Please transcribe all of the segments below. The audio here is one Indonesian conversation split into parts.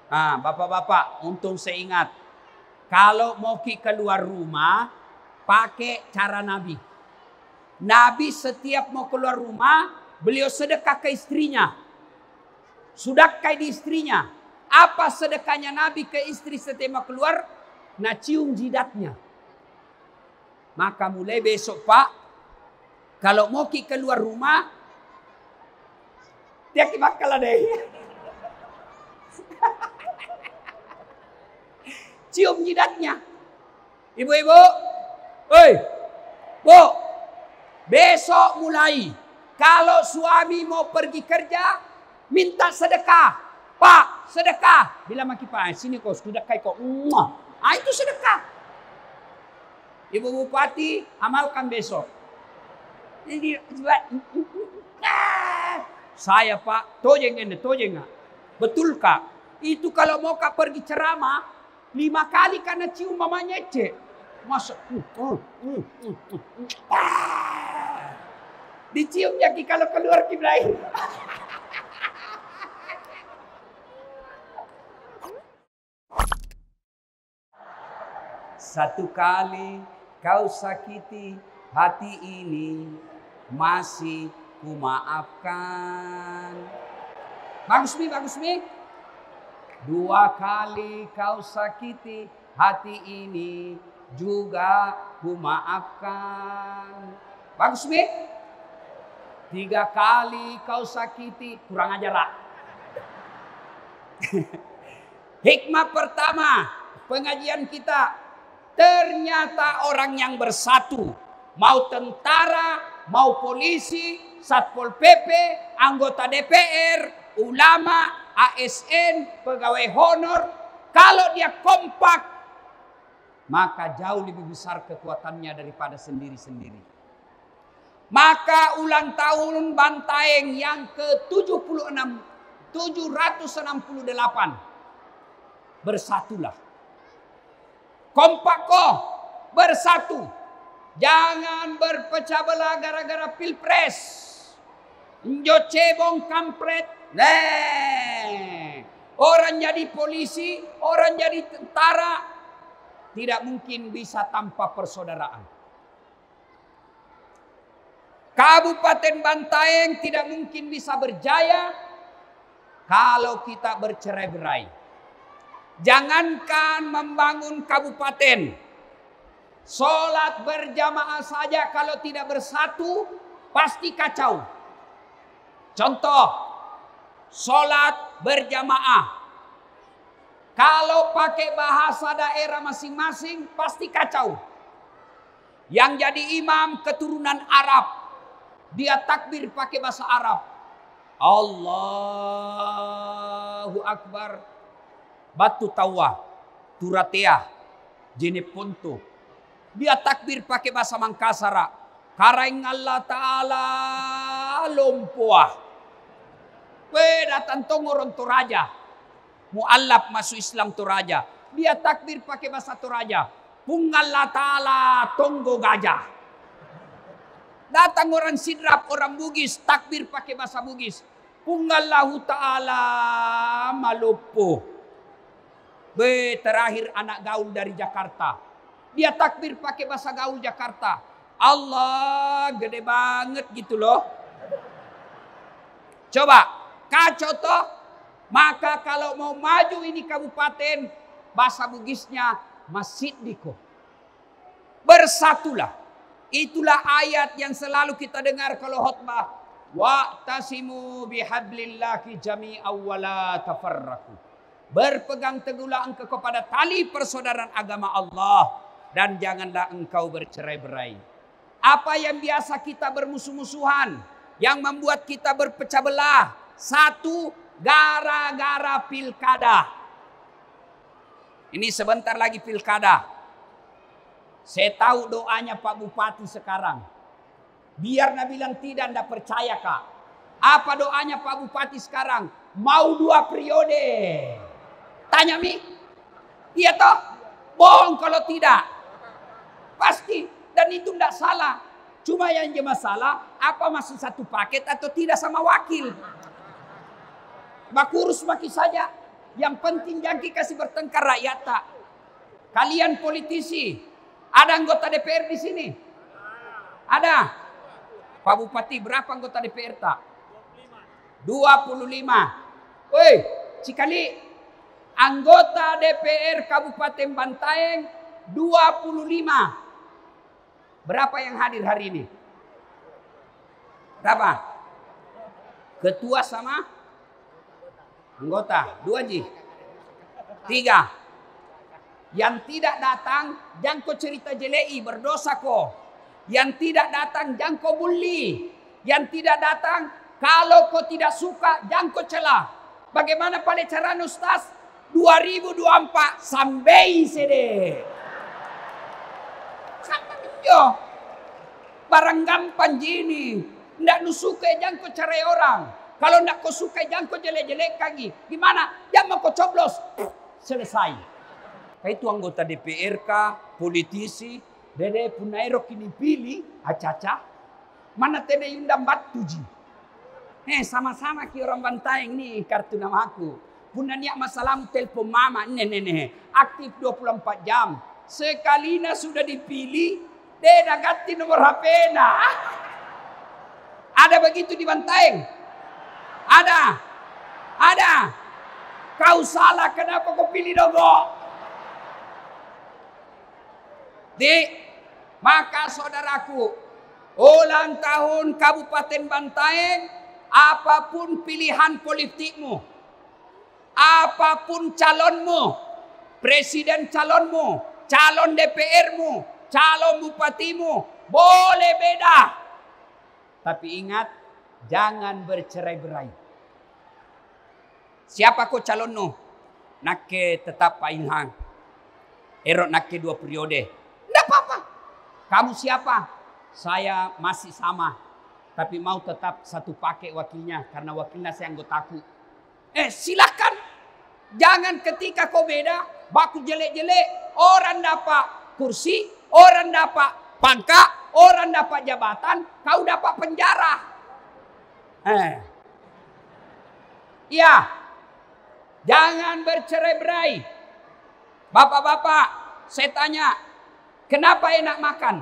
Ah, bapak-bapak, untung saya ingat. Kalau mau keluar rumah, pakai cara Nabi. Nabi setiap mau keluar rumah, beliau sedekah ke istrinya. Sedekah di istrinya. Apa sedekahnya Nabi ke istri setiap mau keluar? Nah, cium jidatnya. Maka mulai besok Pak, kalau mau keluar rumah, dia bakal ada. Cium jidatnya. Ibu-ibu, oi, bu, besok mulai. Kalau suami mau pergi kerja, minta sedekah. Pak, sedekah. Bila maki Pak, sini kau sedekah kau. Itu sedekah. Ibu Bupati, amalkan besok. Saya Pak, tojeng ini, tojeng. Betul Kak? Itu kalau mau Kak pergi ceramah, 5 kali karena cium mamanya cek. Masa dicium jaki kalau keluar kiblain. Satu kali kau sakiti hati ini, masih kumaafkan. Bagus Mi, bagus Mi. 2 kali kau sakiti hati ini, juga kumaafkan. Bagus Mi. 3 kali kau sakiti, kurang ajar lah. Hikmah pertama pengajian kita, ternyata orang yang bersatu, mau tentara, mau polisi, Satpol PP, anggota DPR, ulama, ASN, pegawai honor, kalau dia kompak, maka jauh lebih besar kekuatannya daripada sendiri-sendiri. Maka ulang tahun Bantaeng yang ke-76, 768, bersatulah. Kompak kok, bersatu. Jangan berpecah belah gara-gara pilpres. Njo cebong kampret. Orang jadi polisi, orang jadi tentara, tidak mungkin bisa tanpa persaudaraan. Kabupaten Bantaeng tidak mungkin bisa berjaya kalau kita bercerai-berai. Jangankan membangun kabupaten, sholat berjamaah saja kalau tidak bersatu pasti kacau. Contoh, sholat berjamaah, kalau pakai bahasa daerah masing-masing pasti kacau. Yang jadi imam keturunan Arab, dia takbir pakai bahasa Arab. Allahu Akbar. Batu Tawa, Turatea, Jeneponto. Dia takbir pakai bahasa Mangkasara. Karaing Allah Ta'ala lompoah. Datang tongoron Toraja. Mu'allab masuk Islam Toraja. Dia takbir pakai bahasa Toraja. Pungallah Ta'ala tonggo gajah. Datang orang Sidrap, orang Bugis, takbir pakai bahasa Bugis. Pungallahu Ta'ala malopo. Terakhir anak gaul dari Jakarta. Dia takbir pakai bahasa gaul Jakarta. Allah gede banget gitu loh. Coba, kacau toh. Maka kalau mau maju ini kabupaten, bahasa Bugisnya Masjid Diko. Bersatulah. Itulah ayat yang selalu kita dengar kalau khutbah. Wa'tasimu bihablillahi jami'an wa la tafarraqu. Berpegang teguhlah engkau kepada tali persaudaraan agama Allah, dan janganlah engkau bercerai-berai. Apa yang biasa kita bermusuh-musuhan, yang membuat kita berpecah belah, satu, gara-gara pilkada. Ini sebentar lagi pilkada. Saya tahu doanya Pak Bupati sekarang. Biar Nabi bilang tidak percaya Kak. Apa doanya Pak Bupati sekarang? Mau 2 periode. Tanya Mi, iya toh? Bohong kalau tidak. Pasti, dan itu tidak salah. Cuma yang jadi masalah, apa masih satu paket atau tidak sama wakil. Bakurus maki saja. Yang penting jangki kasih bertengkar rakyat tak. Kalian politisi, ada anggota DPR di sini? Ada. Pak Bupati berapa anggota DPR tak? 25. Woi, Cikali, anggota DPR Kabupaten Bantaeng 25. Berapa yang hadir hari ini? Berapa? Ketua sama anggota. 2 ji. 3. Yang tidak datang, jangan kau cerita jelei, berdosa kau. Yang tidak datang, jangan kau bully. Yang tidak datang, kalau kau tidak suka, jangan kau celah. Bagaimana pada cara Ustaz? 2024 sampai sede. Yo, barang gampang gini. Ndak nu suka jangan kau cerai orang. Kalau ndak kau suka jangan kau jelek-jelek lagi. Gimana? Jangan kau coblos. Selesai. Itu anggota DPR kah, politisi, dede punairo kini pilih, acaca. Mana tene yundam batu ji. Sama-sama ki orang Bantaeng nih kartu nama aku. Puna niat masalahmu telepon mama, nenek. Aktif 24 jam. Sekalinya sudah dipilih, dia ganti nomor HP na. Ada begitu di Bantaeng? Ada. Kau salah, kenapa kau pilih Dogo? Maka saudaraku, ulang tahun Kabupaten Bantaeng, apapun pilihan politikmu, apapun calonmu, presiden calonmu, calon DPR-mu, calon bupatimu, boleh beda. Tapi ingat, jangan bercerai-berai. Siapa kau calonmu? Nakke tetap Pak Ilham. Erok nakke 2 periode. Tidak apa-apa. Kamu siapa? Saya masih sama. Tapi mau tetap satu pakai wakilnya. Karena wakilnya saya anggotaku. Silakan. Jangan ketika kau beda. Baku jelek-jelek. Orang dapat kursi. Orang dapat pangkat. Orang dapat jabatan. Kau dapat penjara. Iya. Jangan bercerai-berai. Bapak-bapak. Saya tanya. Kenapa enak makan?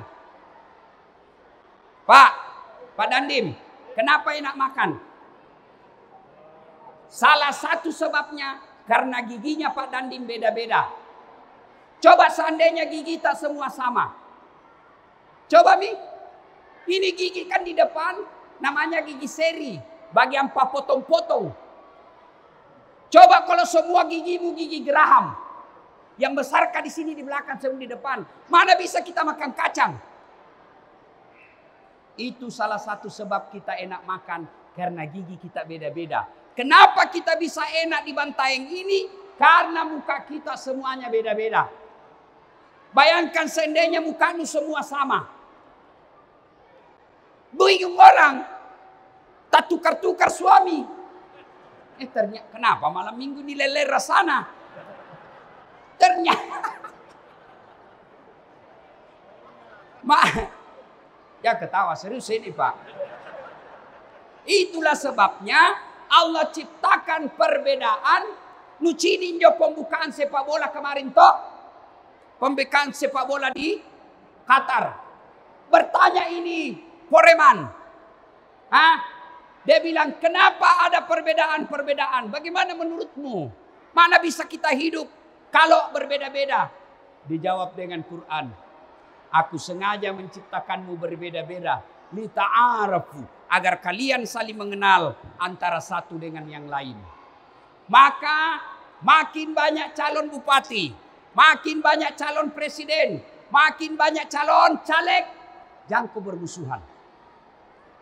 Pak Dandim, kenapa enak makan? Salah satu sebabnya karena giginya Pak Dandim beda-beda. Coba seandainya gigi tak semua sama. Coba Mi, ini gigi kan di depan namanya gigi seri, bagian pak potong-potong. Coba kalau semua gigimu gigi geraham. Yang besarkah di sini di belakang sebelum di depan. Mana bisa kita makan kacang? Itu salah satu sebab kita enak makan. Karena gigi kita beda-beda. Kenapa kita bisa enak di Bantaeng ini? Karena muka kita semuanya beda-beda. Bayangkan seandainya mukamu semua sama. Bingung orang. Tak tukar-tukar suami. Ternyata kenapa malam minggu di lelera sana? Ternyata ya ketawa serius ini Pak. Itulah sebabnya Allah ciptakan perbedaan. Nucinin jo pembukaan sepak bola kemarin toh. Pembukaan sepak bola di Qatar. Bertanya ini Foreman. Dia bilang kenapa ada perbedaan-perbedaan? Bagaimana menurutmu? Mana bisa kita hidup kalau berbeda-beda? Dijawab dengan Quran. Aku sengaja menciptakanmu berbeda-beda. Lita'arafu. Agar kalian saling mengenal antara satu dengan yang lain. Maka makin banyak calon bupati. Makin banyak calon presiden. Makin banyak calon caleg. Jangan kau bermusuhan.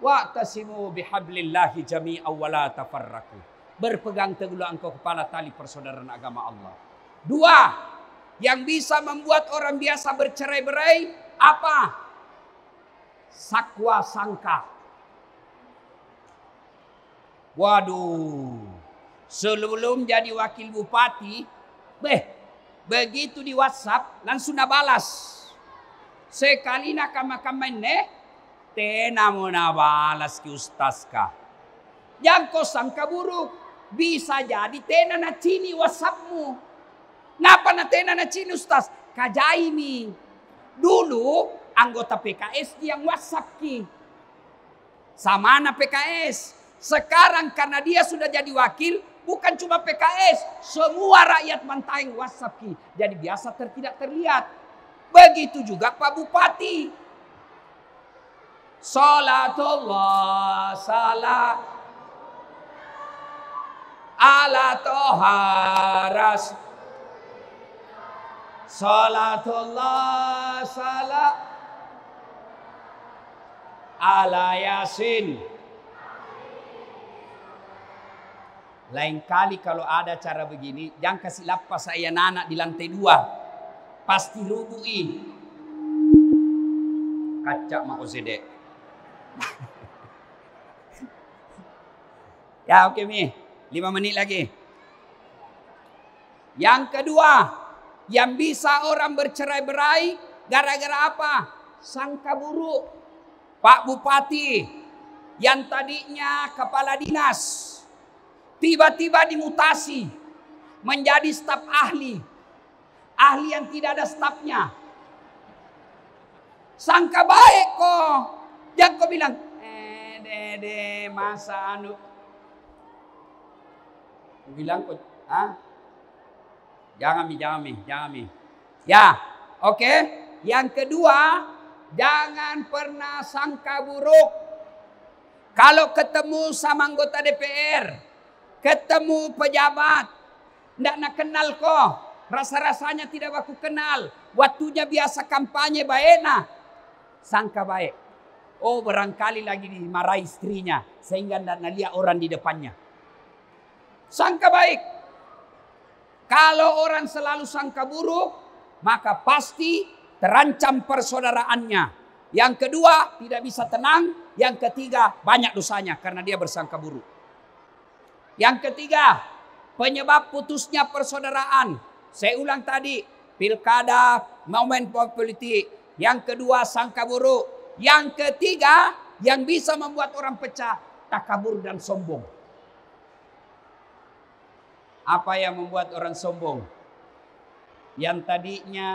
Wa'tasimu bihablillahi jami'an wa la tafarraqu. Berpegang teguhlah engkau kepala tali persaudaraan agama Allah. 2, yang bisa membuat orang biasa bercerai-berai apa? Sakwa sangka. Waduh, sebelum jadi wakil bupati, begitu di WhatsApp langsung na balas. Sekali nak kamakaman tena mo na balas ki ustaz ka. Jangan kau sangka buruk. bisa jadi tena na cini WhatsAppmu. Napa na tena na cini Ustaz? Kajaimi. Dulu anggota PKS yang WhatsApp ki. Sama na PKS. Sekarang karena dia sudah jadi wakil, bukan cuma PKS, semua rakyat Bantaeng WhatsApp ki. Jadi biasa tidak terlihat. Begitu juga Pak Bupati. Salatullah salam ala toha rasul. Salatullah salam ala yasin. Lain kali kalau ada cara begini, jangan kasih lapas saya anak di lantai 2. Pasti rubuhi. Kacak mau sedek. Ya oke Mi, 5 menit lagi. Yang kedua, yang bisa orang bercerai-berai gara-gara apa? Sangka buruk. Pak Bupati yang tadinya kepala dinas tiba-tiba dimutasi menjadi staf ahli. Ahli yang tidak ada stafnya. Sangka baik kok. Jangan kau bilang, dede masa anu. Bilang kok, Jangan mi. Ya, oke. Yang kedua, jangan pernah sangka buruk. Kalau ketemu sama anggota DPR, ketemu pejabat, ndak nak kenal kok. Rasa-rasanya tidak aku kenal. Waktunya biasa kampanye baena. Sangka baik. Oh barangkali lagi dimarahi istrinya. Sehingga ndak lihat orang di depannya. Sangka baik. Kalau orang selalu sangka buruk, maka pasti terancam persaudaraannya. Yang kedua, tidak bisa tenang. Yang ketiga, banyak dosanya karena dia bersangka buruk. Yang ketiga, penyebab putusnya persaudaraan. Saya ulang tadi, pilkada, momen politik. Yang kedua, sangka buruk. Yang ketiga, yang bisa membuat orang pecah, takabur dan sombong. Apa yang membuat orang sombong? Yang tadinya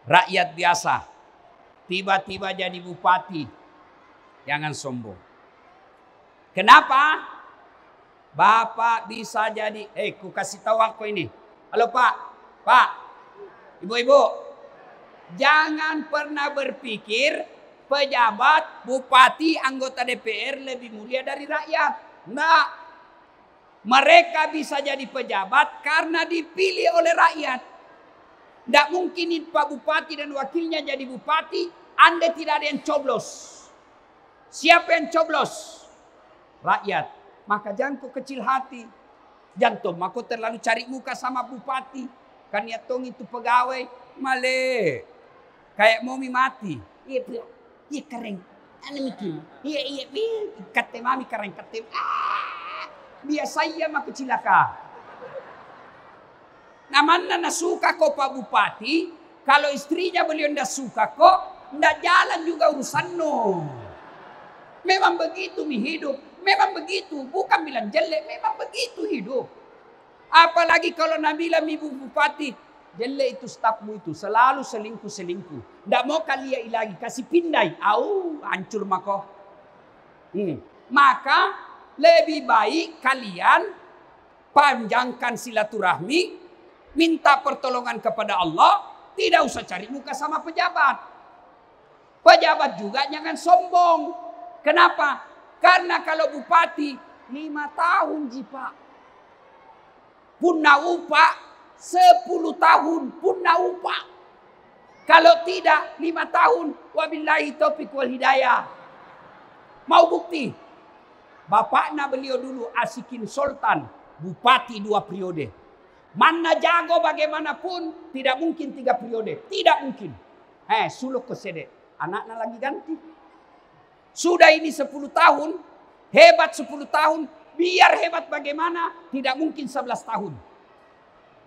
rakyat biasa, tiba-tiba jadi bupati. Jangan sombong. Kenapa? Bapak bisa jadi, ku kasih tahu aku ini. Halo Pak, Ibu-ibu, jangan pernah berpikir pejabat, bupati, anggota DPR lebih mulia dari rakyat. Enggak. Mereka bisa jadi pejabat karena dipilih oleh rakyat. Tidak mungkin Pak Bupati dan wakilnya jadi bupati, Anda tidak ada yang coblos. Siapa yang coblos? Rakyat. Maka jangan kau kecil hati. Jangan kau terlalu cari muka sama bupati. Kan ya tong itu pegawai. Male. Kayak mau mati. Iya keren. Ane mikir. Iya. Kate mami keren. Kate. Biasa iya mah kecilaka. Namanya nasuka kok Pak Bupati. Kalau istrinya beliau ndak suka kok. Ndak jalan juga urusan no. Memang begitu mi hidup. Memang begitu. Bukan bilang jelek. Memang begitu hidup. Apalagi kalau Nabila Ibu Bupati. Jelek itu stafmu itu. Selalu selingkuh. Ndak mau kalian lagi. Kasih pindai. Hancur mako. Maka lebih baik kalian panjangkan silaturahmi. Minta pertolongan kepada Allah. Tidak usah cari muka sama pejabat. Pejabat juga jangan sombong. Kenapa? Karena kalau bupati 5 tahun Pak. Punna upah 10 tahun punna upah. Kalau tidak 5 tahun wabillahi taufiq wal hidayah. Mau bukti? Bapaknya beliau dulu Asikin Sultan, bupati 2 periode. Mana jago bagaimanapun tidak mungkin 3 periode. Tidak mungkin. Suluk kesede. Anaknya lagi ganti. Sudah ini 10 tahun. Hebat 10 tahun. Biar hebat bagaimana. Tidak mungkin 11 tahun.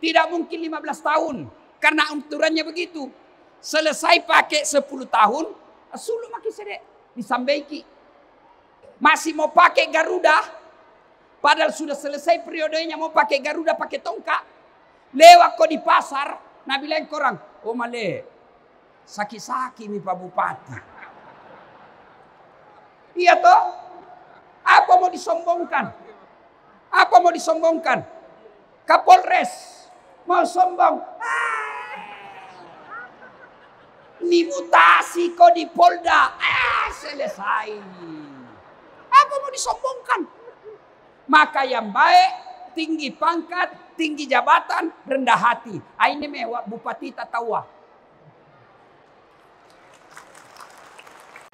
Tidak mungkin 15 tahun. Karena aturannya begitu. Selesai pakai 10 tahun. Suluk makin sede. Disambaiki. Masih mau pakai Garuda. Padahal sudah selesai periodenya mau pakai Garuda, pakai tongkat. Lewat kok di pasar, nah bilang korang, oh male, sakit-sakit nih Pak Bupati. Iya toh? Apa mau disombongkan? Apa mau disombongkan? Kapolres mau sombong. Ini mutasi kok di Polda. Selesai. Apa mau disombongkan? Maka yang baik, tinggi pangkat, tinggi jabatan, rendah hati. Ini mewah Bupati Tatawa.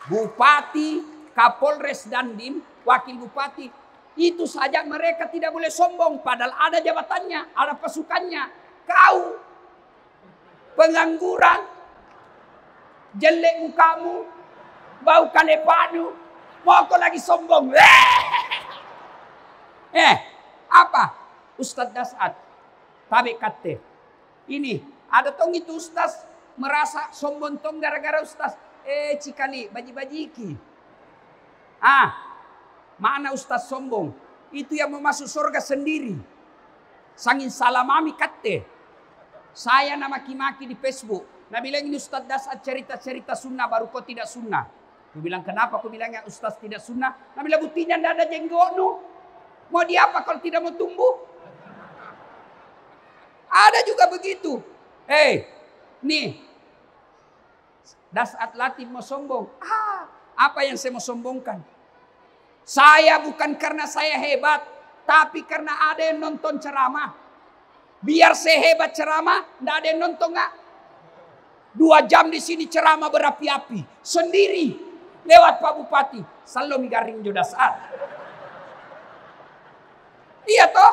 Bupati, Kapolres, Dandim, Wakil Bupati. Itu saja mereka tidak boleh sombong. Padahal ada jabatannya, ada pasukannya. Kau, pengangguran, jelek mukamu, bau kalepanu, mau kau lagi sombong. Apa? Ustadz Dasat, tabe kate. Ini, ada tong itu Ustadz merasa sombong tong gara-gara Ustadz. Cikali, baji-bajiki. Mana Ustadz sombong? Itu yang mau masuk surga sendiri. Sangin salamami kate. Saya nama maki-maki di Facebook. Nah bilang ini Ustadz Dasat cerita-cerita sunnah baru kau tidak sunnah. Aku bilang kenapa? Aku bilangnya Ustadz tidak sunnah. Nah bilang buktinya tidak ada jenggotmu. Mau diapa kalau tidak mau tumbuh? Ada juga begitu. Nih. Dasat Latif mau sombong. Apa yang saya mau sombongkan? Saya bukan karena saya hebat. Tapi karena ada yang nonton ceramah. Biar saya hebat ceramah. Tidak ada yang nonton gak? 2 jam di sini ceramah berapi-api. Sendiri. Lewat Pak Bupati. Selalu migaring jodoh saat. Iya toh?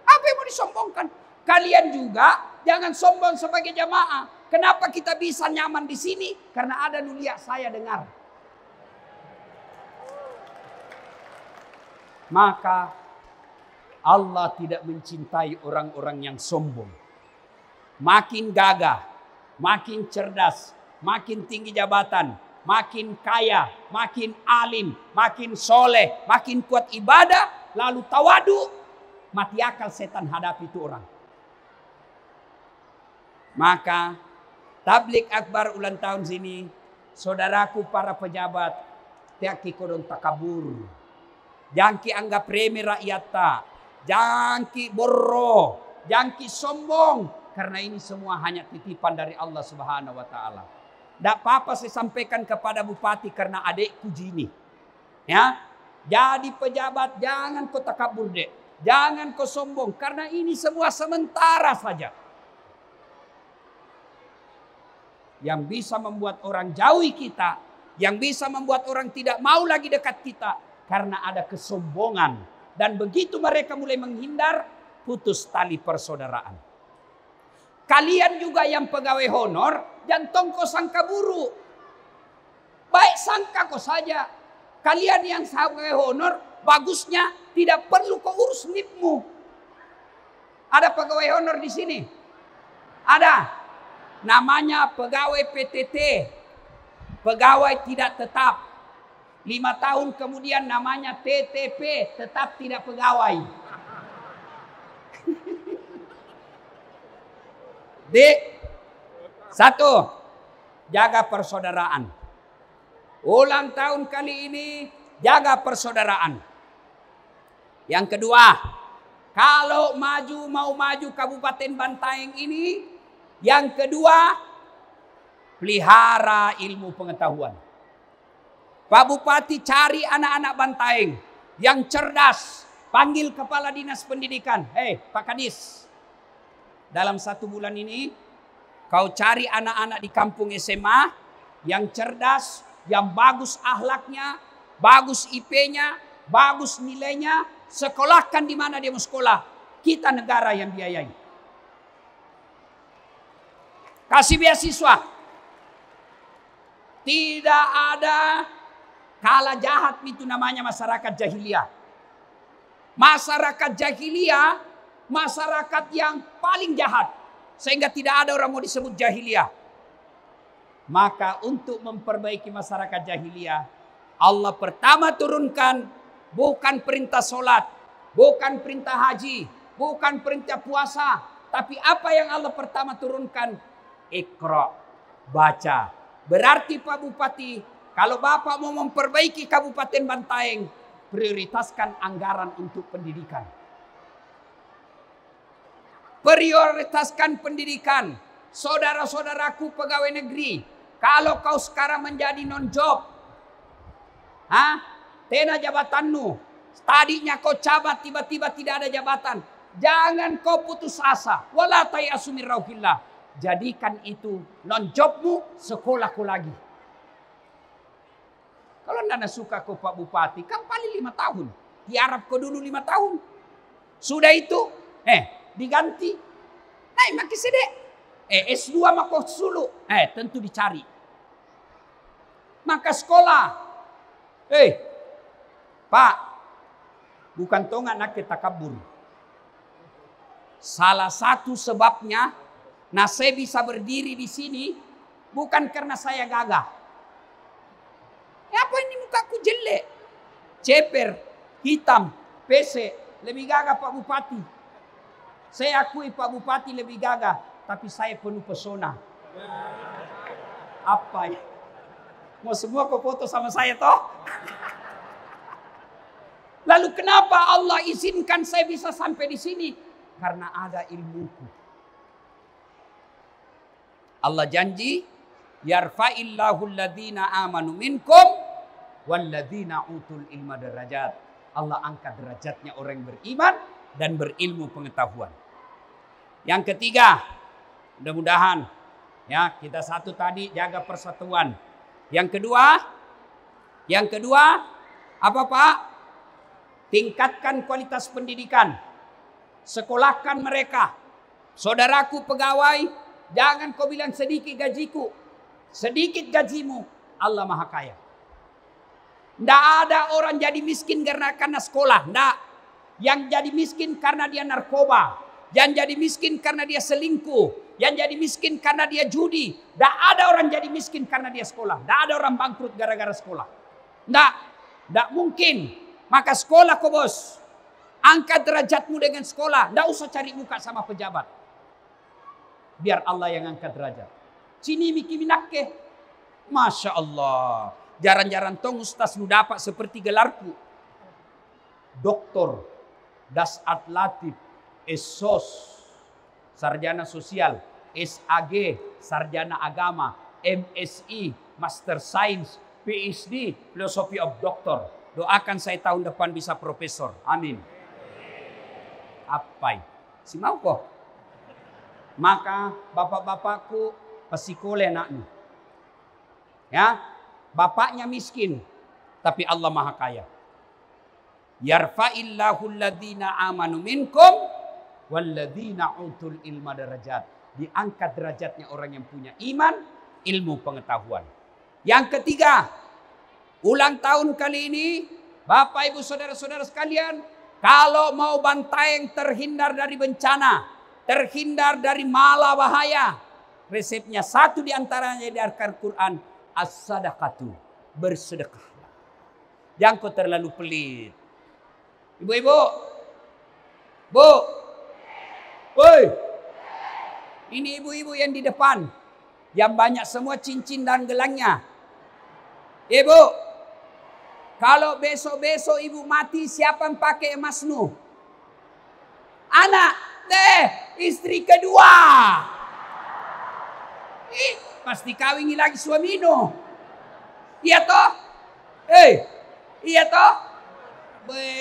Apa yang mau disombongkan? Kalian juga jangan sombong sebagai jamaah. Kenapa kita bisa nyaman di sini? Karena ada nulia saya dengar. Maka Allah tidak mencintai orang-orang yang sombong. Makin gagah, makin cerdas, makin tinggi jabatan, makin kaya, makin alim, makin soleh, makin kuat ibadah. Lalu tawadu, mati akal setan hadapi itu orang. Maka tablik akbar ulang tahun sini, saudaraku para pejabat, tiaki kodon takabur. Jangki anggap remeh rakyat, jangki borro, jangki sombong. Karena ini semua hanya titipan dari Allah Subhanahu wa Ta'ala. Tidak apa-apa saya sampaikan kepada Bupati karena adekku Jini. Ya. Jadi pejabat jangan kau takabur dek. Jangan kau sombong. Karena ini semua sementara saja. Yang bisa membuat orang jauhi kita. Yang bisa membuat orang tidak mau lagi dekat kita. Karena ada kesombongan. Dan begitu mereka mulai menghindar. Putus tali persaudaraan. Kalian juga yang pegawai honor. Jangan kau sangka buruk. Baik sangka kau saja. Kalian yang pegawai honor, bagusnya tidak perlu kau urus NIP-mu. Ada pegawai honor di sini? Ada. Namanya pegawai PTT. Pegawai tidak tetap. 5 tahun kemudian namanya TTP, tetap tidak pegawai. Satu, jaga persaudaraan. Ulang tahun kali ini jaga persaudaraan. Yang kedua, kalau mau maju Kabupaten Bantaeng ini, yang kedua, pelihara ilmu pengetahuan. Pak Bupati cari anak-anak Bantaeng yang cerdas, panggil kepala dinas pendidikan. Pak Kadis, dalam 1 bulan ini kau cari anak-anak di kampung SMA yang cerdas, yang bagus akhlaknya, bagus IP-nya, bagus nilainya, sekolahkan di mana dia mau sekolah. Kita negara yang biayai. Kasih beasiswa. Tidak ada kala jahat itu namanya masyarakat jahiliyah. Masyarakat jahiliyah, masyarakat yang paling jahat. Sehingga tidak ada orang mau disebut jahiliyah. Maka untuk memperbaiki masyarakat jahiliyah, Allah pertama turunkan bukan perintah solat, bukan perintah haji, bukan perintah puasa, tapi apa yang Allah pertama turunkan? Iqra, baca. Berarti Pak Bupati, kalau Bapak mau memperbaiki Kabupaten Bantaeng, prioritaskan anggaran untuk pendidikan. Prioritaskan pendidikan. Saudara-saudaraku pegawai negeri, kalau kau sekarang menjadi non-job, tena jabatanmu, tadinya kau cabat, tiba-tiba tidak ada jabatan, jangan kau putus asa. Wala tayasu min rauhillah. Jadikan itu non-jobmu, sekolahku lagi. Kalau anda suka kau Pak Bupati, kan paling 5 tahun. Tiarap kau dulu 5 tahun. Sudah itu, diganti. Naik makin sedek. S2 maka sulu. Tentu dicari. Maka sekolah. Pak, bukan tongan nak kita kabur. Salah satu sebabnya, saya bisa berdiri di sini bukan karena saya gagah. Apa ini mukaku jelek, ceper, hitam, pesek, lebih gagah Pak Bupati. Saya akui Pak Bupati lebih gagah, tapi saya penuh pesona. Apa ya? Mau semua kau foto sama saya toh? Lalu kenapa Allah izinkan saya bisa sampai di sini? Karena ada ilmuku. Allah janji, yarfa'illahu alladhina amanu minkum walladzina utul ilma darajat. Allah angkat derajatnya orang yang beriman dan berilmu pengetahuan. Yang ketiga, mudah-mudahan ya kita satu tadi jaga persatuan. Yang kedua apa Pak? Tingkatkan kualitas pendidikan. Sekolahkan mereka. Saudaraku pegawai, jangan kau bilang sedikit gajiku. Sedikit gajimu, Allah Maha Kaya. Tidak ada orang jadi miskin karena sekolah. Tidak. Yang jadi miskin karena dia narkoba. Yang jadi miskin karena dia selingkuh. Yang jadi miskin karena dia judi. Tidak ada orang jadi miskin karena dia sekolah. Tidak ada orang bangkrut gara-gara sekolah. Tidak mungkin. Maka sekolah kau bos. Angkat derajatmu dengan sekolah. Tidak usah cari muka sama pejabat. Biar Allah yang angkat derajat. Sini miki minakke. Masya Allah. Jarang-jarang tong ustaz lu dapat seperti gelarku. Doktor. Dasat Latif. SOS. Sarjana Sosial. SAG. Sarjana Agama. MSI. Master Science. PhD. Philosophy of Doctor. Doakan saya tahun depan bisa profesor. Amin. Apa? Si mau kok? Maka bapak-bapakku pesikole anaknya. Ya, bapaknya miskin, tapi Allah Maha Kaya. Yarfa'illahu alladhina amanu minkum walladzina utul ilma darajat. Diangkat derajatnya orang yang punya iman, ilmu pengetahuan. Yang ketiga, ulang tahun kali ini, Bapak Ibu Saudara-saudara sekalian, kalau mau Bantaeng terhindar dari bencana, terhindar dari mala bahaya, resepnya satu di antaranya di Al-Quran, as-sadaqatu, bersedekah. Jangan kau terlalu pelit. Ibu-ibu, Bu, woi, ini ibu-ibu yang di depan, yang banyak semua cincin dan gelangnya. Ibu, kalau besok-besok ibu mati, siapa yang pakai emas nu? Anak, istri kedua. Pasti kawin lagi suami nu. Iya toh? Iya toh?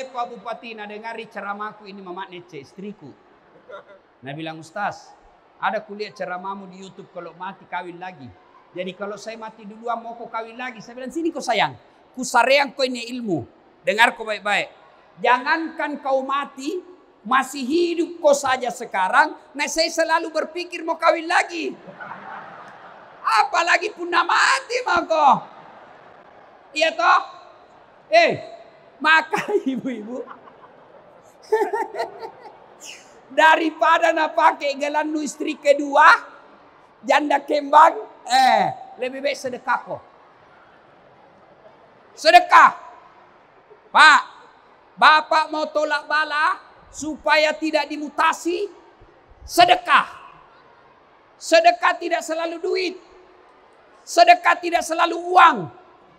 Pak Bupati, nah dengari ceramahku ini Mamak Nece, istriku. Nah bilang, Ustaz, ada kuliah ceramahmu di YouTube kalau mati kawin lagi. Jadi kalau saya mati duluan mau kau kawin lagi. Saya bilang, sini kau sayang. Ku sareang kau ini ilmu. Dengar kau baik-baik. Jangankan kau mati, masih hidup kau saja sekarang. Nah saya selalu berpikir mau kawin lagi. Apalagi pun mati mah kau. Iya toh? Maka ibu-ibu. Daripada nak pakai gelang istri kedua, janda kembang, lebih baik sedekah kok. Sedekah. Pak, Bapak mau tolak bala supaya tidak dimutasi, sedekah. Sedekah tidak selalu duit. Sedekah tidak selalu uang.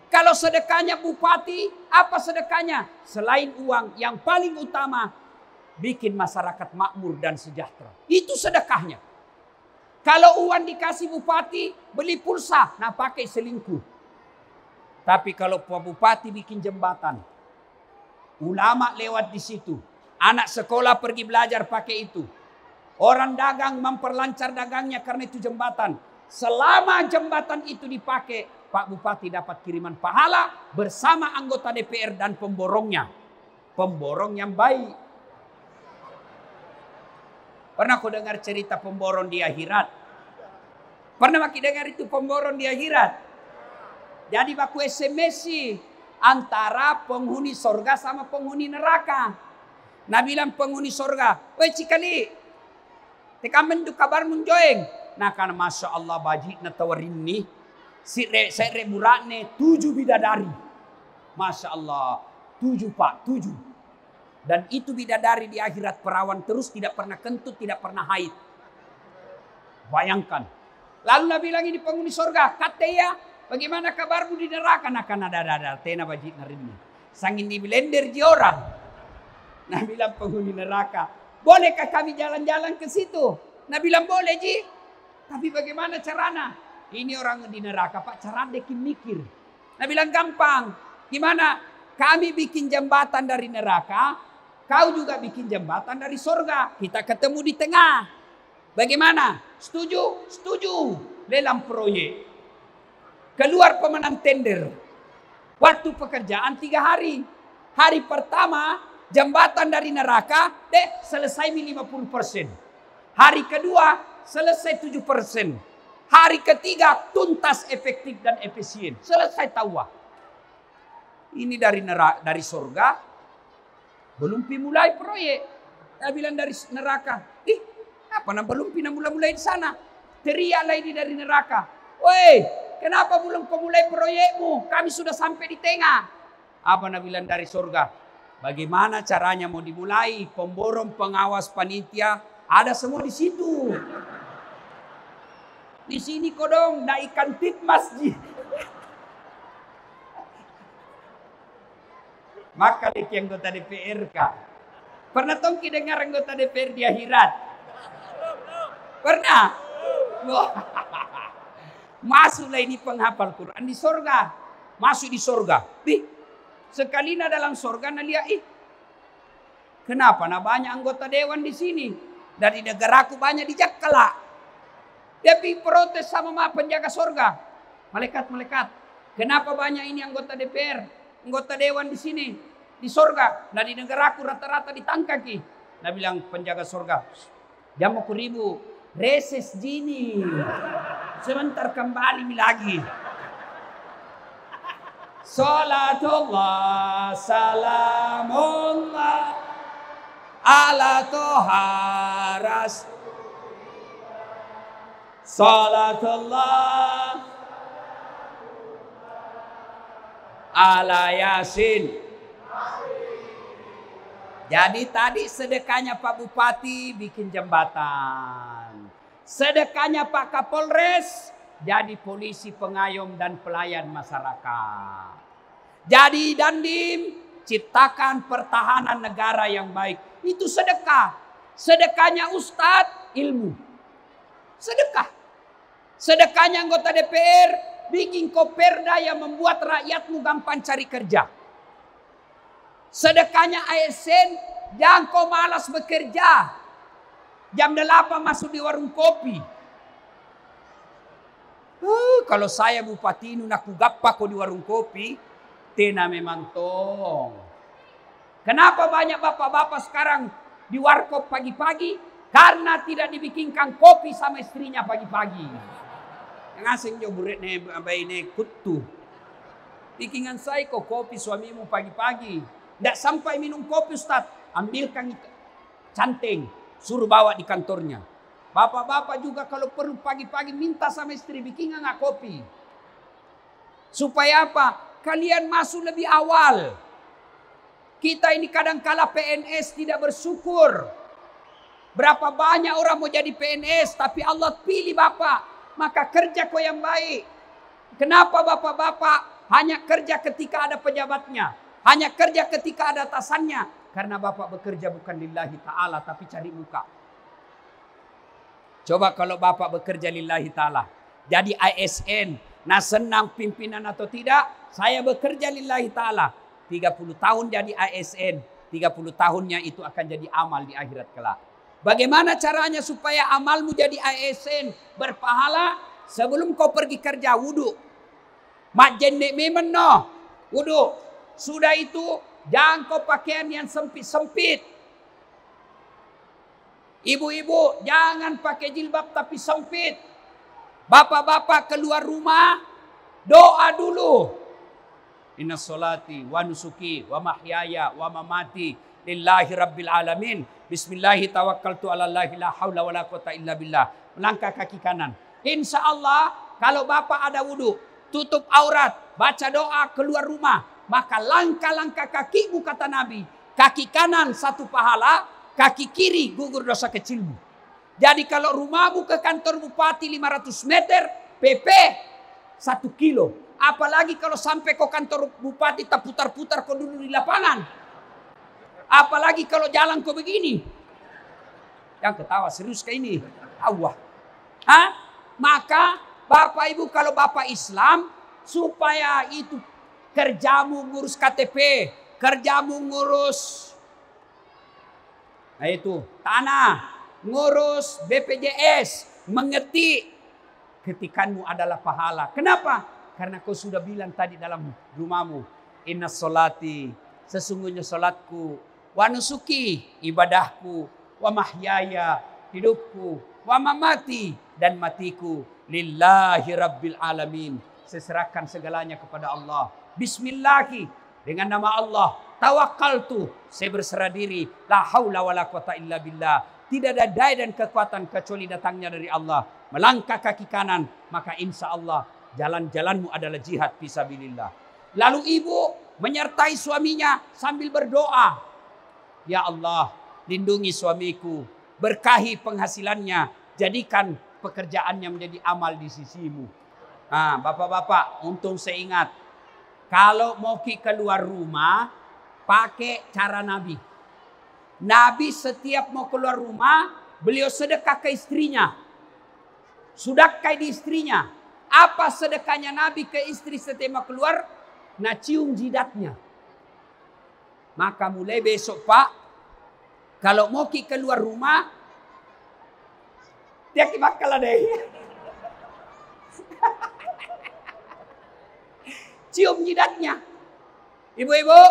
Kalau sedekahnya bupati, apa sedekahnya? Selain uang, yang paling utama, bikin masyarakat makmur dan sejahtera. Itu sedekahnya. Kalau uang dikasih bupati, beli pulsa, nah pakai selingkuh. Tapi kalau Pak Bupati bikin jembatan, ulama lewat di situ, anak sekolah pergi belajar pakai itu. Orang dagang memperlancar dagangnya karena itu jembatan. Selama jembatan itu dipakai, Pak Bupati dapat kiriman pahala bersama anggota DPR dan pemborongnya. Pemborong yang baik. Pernah kau dengar cerita pemborong di akhirat? Pernah makin dengar itu pemborong di akhirat? Jadi baku SMS antara penghuni sorga sama penghuni neraka. Nah bilang penghuni sorga, weh cikali, tekamen du kabar munjoeng. Nah karena Masya Allah bajik na tawarin nih, saya burakne 7 bidadari. Masya Allah, 7 Pak, 7. Dan itu bidadari di akhirat perawan terus, tidak pernah kentut, tidak pernah haid. Bayangkan. Lalu Nabi bilang ini penghuni sorga, kata ya, bagaimana kabarmu di neraka? Nah kan ada tena bajik narini. Sangin di blender ji orang. Nah bilang penghuni neraka, bolehkah kami jalan-jalan ke situ? Nah bilang boleh ji. Tapi bagaimana caranya? Ini orang di neraka Pak, cara dekin mikir. Nah bilang gampang. Gimana? Kami bikin jembatan dari neraka, kau juga bikin jembatan dari sorga. Kita ketemu di tengah. Bagaimana? Setuju? Setuju. Lelang proyek. Keluar pemenang tender. Waktu pekerjaan 3 hari. Hari pertama jembatan dari neraka selesai 50%. Hari kedua selesai 7%. Hari ketiga tuntas, efektif dan efisien. Selesai tawa. Ini dari surga belum mulai proyek. Saya bilang dari neraka. Apa belum mulai di sana? Teriaklah ini dari neraka. Woi, kenapa belum mulai proyekmu? Kami sudah sampai di tengah. Apa Nabi bilang dari surga? Bagaimana caranya mau dimulai? Pemborong, pengawas, panitia, ada semua di situ. Di sini kodong, naikan tip masjid. Maka lagi anggota DPR kah? Pernah tongki dengar anggota DPR di akhirat? Pernah? Masuklah ini penghafal Quran di sorga. Masuk di sorga. Sekali dalam sorga lihat kenapa banyak anggota dewan di sini? Dari negaraku banyak di Jakarta. Dia protes sama penjaga sorga. Malaikat. Kenapa banyak ini anggota DPR, anggota dewan di sini, di sorga? Nah di negaraku rata-rata ditangkaki. Nah bilang penjaga sorga, jam mau ribu, reses jini. Sebentar kembali lagi. Salatullah, salamullah, ala toha ras. Salatullah ala Yasin. Jadi tadi sedekahnya Pak Bupati bikin jembatan. Sedekahnya Pak Kapolres jadi polisi pengayom dan pelayan masyarakat. Jadi Dandim ciptakan pertahanan negara yang baik. Itu sedekah. Sedekahnya Ustadz ilmu. Sedekah. Sedekahnya anggota DPR bikin koperda yang membuat rakyatmu gampang cari kerja. Sedekahnya ASN, jangan kau malas bekerja. Jam 8 masuk di warung kopi. Kalau saya bupati ini nak gappa kau di warung kopi, tena memang tong. Kenapa banyak bapak-bapak sekarang di warkop pagi-pagi? Karena tidak dibikinkan kopi sama istrinya pagi-pagi. Ngasing jo buret ne abai ne kutu. Bikingan saya kok kopi suamimu pagi-pagi. Tidak sampai minum kopi Ustaz, ambilkan canting, suruh bawa di kantornya. Bapak-bapak juga kalau perlu pagi-pagi minta sama istri bikinkan kopi. Supaya apa? Kalian masuk lebih awal. Kita ini kadang-kala PNS tidak bersyukur. Berapa banyak orang mau jadi PNS, tapi Allah pilih Bapak. Maka kerja kau yang baik. Kenapa Bapak-bapak hanya kerja ketika ada pejabatnya? Hanya kerja ketika ada atasannya? Karena Bapak bekerja bukan lillahi ta'ala, tapi cari muka. Coba kalau Bapak bekerja lillahi ta'ala, jadi ASN, nah senang pimpinan atau tidak, saya bekerja lillahi ta'ala. 30 tahun jadi ASN, 30 tahunnya itu akan jadi amal di akhirat kelak. Bagaimana caranya supaya amalmu jadi ASN berpahala? Sebelum kau pergi kerja, wudu. Mak jendek memang no, wudu. Sudah itu, jangan kau pakaian yang sempit-sempit. Ibu-ibu, jangan pakai jilbab tapi sempit. Bapak-bapak keluar rumah, doa dulu. Inna sholati wa nusuki wa mahyaya wa mamati lillahi rabbil alamin. Bismillahi tawakkaltu ala Allahi la hawla wa la quwata illa billah. Melangkah kaki kanan. Insya Allah kalau Bapak ada wudu, tutup aurat, baca doa, keluar rumah. Maka langkah-langkah kakimu kata Nabi. Kaki kanan satu pahala, kaki kiri gugur dosa kecilmu. Jadi kalau rumahmu ke kantor bupati 500 meter, PP 1 kilo. Apalagi kalau sampai ke kantor bupati tak putar-putar kau dulu di lapangan. Apalagi kalau jalan kau begini. Yang ketawa serius kayak ini. Allah. Maka Bapak Ibu kalau Bapak Islam supaya itu kerjamu ngurus KTP, kerjamu ngurus itu tanah, ngurus BPJS, mengetik, ketikanmu adalah pahala. Kenapa? Karena kau sudah bilang tadi dalam rumahmu, inna sholati, sesungguhnya sholatku, wa nusuki, ibadahku, wa mahyaya, hidupku, wa mamati, dan matiku, lillahi rabbil alamin. Seserahkan segalanya kepada Allah. Bismillahi, dengan nama Allah. Tawakkaltu, saya berserah diri. La haula wa la quwata illa billah. Tidak ada daya dan kekuatan kecuali datangnya dari Allah. Melangkah kaki kanan, maka insya Allah jalan-jalanmu adalah jihad fisabilillah. Lalu ibu menyertai suaminya sambil berdoa. Ya Allah, lindungi suamiku. Berkahi penghasilannya. Jadikan pekerjaannya menjadi amal di sisimu. Bapak-bapak, untung saya ingat. Kalau mau keluar rumah, pakai cara Nabi. Nabi setiap mau keluar rumah, beliau sedekah ke istrinya. Sedekah di istrinya. Apa sedekahnya Nabi ke istri setiap mau keluar? Nah, cium jidatnya. Maka mulai besok Pak, kalau mau keluar rumah, dia bakal ada. Cium jidatnya. Ibu-ibu,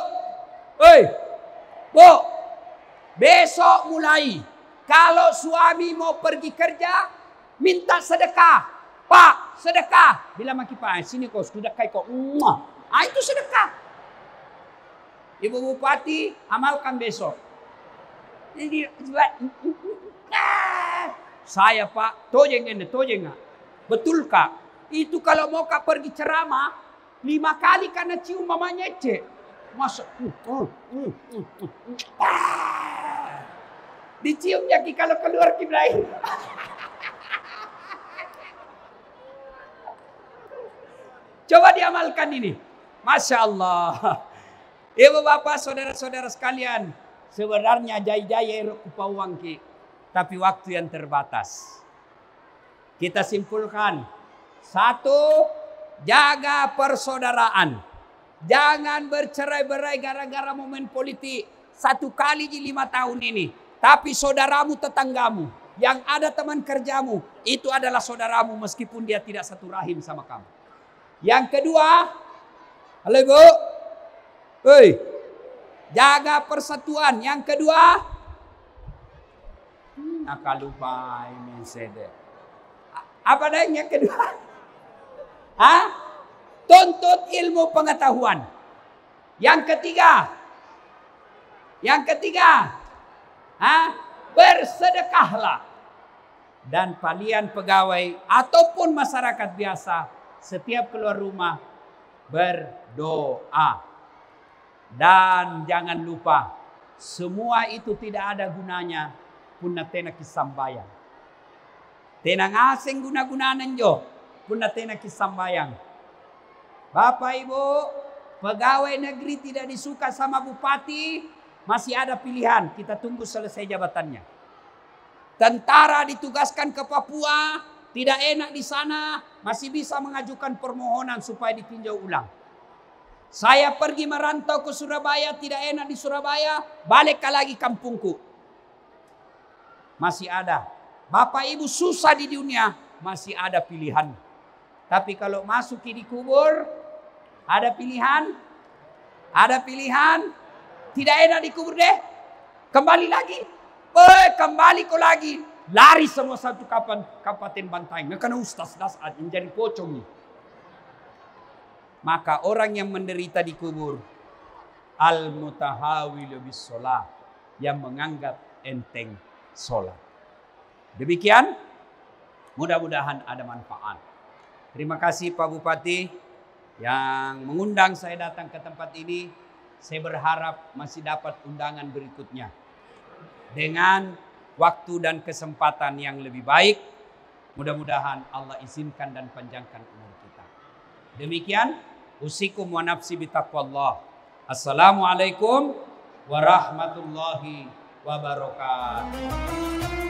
Bu, besok mulai. Kalau suami mau pergi kerja, minta sedekah. Pak, sedekah. Bila maki Pak, sini kau sedekah kau. Itu sedekah. Ibu Bupati, amalkan besok. Saya Pak, tojeng. Betul Kak? Itu kalau mau Kak pergi ceramah, 5 kali karena cium mamanya cek. Masuk. Diciumnya Ki kalau keluar Ki Ibrahim. Coba diamalkan ini. Masya Allah. Ibu bapak saudara-saudara sekalian. Sebenarnya jaya-jaya kupawang Ki. Tapi waktu yang terbatas. Kita simpulkan. 1. Jaga persaudaraan. Jangan bercerai-berai gara-gara momen politik. 1 kali di 5 tahun ini. Tapi saudaramu tetanggamu. Yang ada teman kerjamu. Itu adalah saudaramu meskipun dia tidak satu rahim sama kamu. Yang kedua. Halo Ibu. Jaga persatuan. Yang kedua. Aku lupa ini sede. Apa dah yang kedua? Tuntut ilmu pengetahuan. Yang ketiga. Bersedekahlah. Dan kalian pegawai ataupun masyarakat biasa, setiap keluar rumah berdoa. Dan jangan lupa, semua itu tidak ada gunanya punna tena kisambayang. Tena ngaseng guna-gunanan jo punna tena kisambayang. Bapak Ibu, pegawai negeri tidak disuka sama bupati, masih ada pilihan, kita tunggu selesai jabatannya. Tentara ditugaskan ke Papua, tidak enak di sana, masih bisa mengajukan permohonan supaya ditinjau ulang. Saya pergi merantau ke Surabaya, tidak enak di Surabaya, balik lagi kampungku. Masih ada. Bapak Ibu susah di dunia, masih ada pilihan. Tapi kalau masuk di kubur, ada pilihan? Ada pilihan? Tidak enak di kubur deh. Kembali lagi. Kembali kok lagi. Lari semua satu kabupaten Bantaeng. Karena Ustaz Dasad menjadi pocong nih. Maka orang yang menderita di kubur, al-mutahawilu bis sholat, yang menganggap enteng sholat. Demikian, mudah-mudahan ada manfaat. Terima kasih Pak Bupati yang mengundang saya datang ke tempat ini. Saya berharap masih dapat undangan berikutnya dengan waktu dan kesempatan yang lebih baik. Mudah-mudahan Allah izinkan dan panjangkan umur kita. Demikian, usikum wa nafsi bitaqwallah. Assalamualaikum warahmatullahi wabarakatuh.